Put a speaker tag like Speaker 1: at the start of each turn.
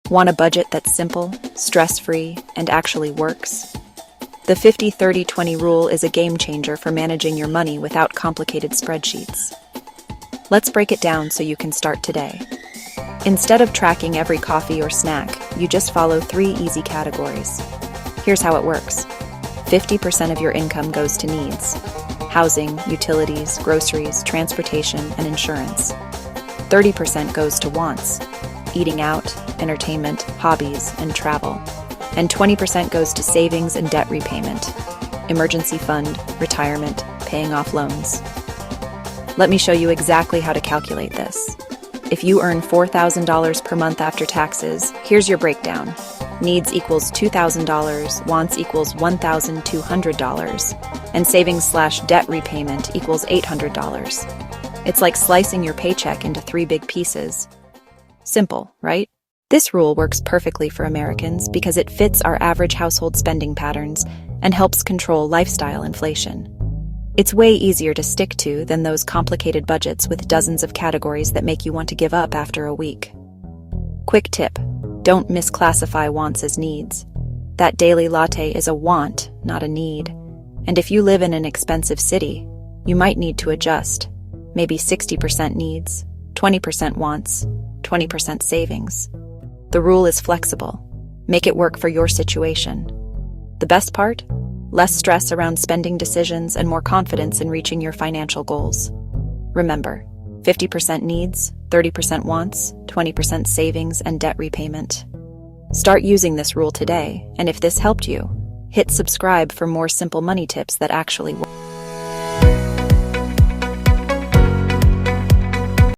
Speaker 1: Want a budget that's simple, stress-free, and actually works? The 50-30-20 rule is a game changer for managing your money without complicated spreadsheets. Let's break it down so you can start today. Instead of tracking every coffee or snack, you just follow 3 easy categories. Here's how it works. 50% of your income goes to needs: housing, utilities, groceries, transportation, and insurance. 30% goes to wants: eating out, entertainment, hobbies, and travel. And 20% goes to savings and debt repayment: emergency fund, retirement, paying off loans. Let me show you exactly how to calculate this. If you earn $4,000 per month after taxes, here's your breakdown. Needs equals $2,000, wants equals $1,200, and savings/debt repayment equals $800. It's like slicing your paycheck into 3 big pieces. Simple, right? This rule works perfectly for Americans because it fits our average household spending patterns and helps control lifestyle inflation. It's way easier to stick to than those complicated budgets with dozens of categories that make you want to give up after a week. Quick tip: don't misclassify wants as needs. That daily latte is a want, not a need. And if you live in an expensive city, you might need to adjust. Maybe 60% needs, 20% wants, 20% savings. The rule is flexible. Make it work for your situation. The best part? Less stress around spending decisions and more confidence in reaching your financial goals. Remember, 50% needs, 30% wants, 20% savings and debt repayment. Start using this rule today, and if this helped you, hit subscribe for more simple money tips that actually work.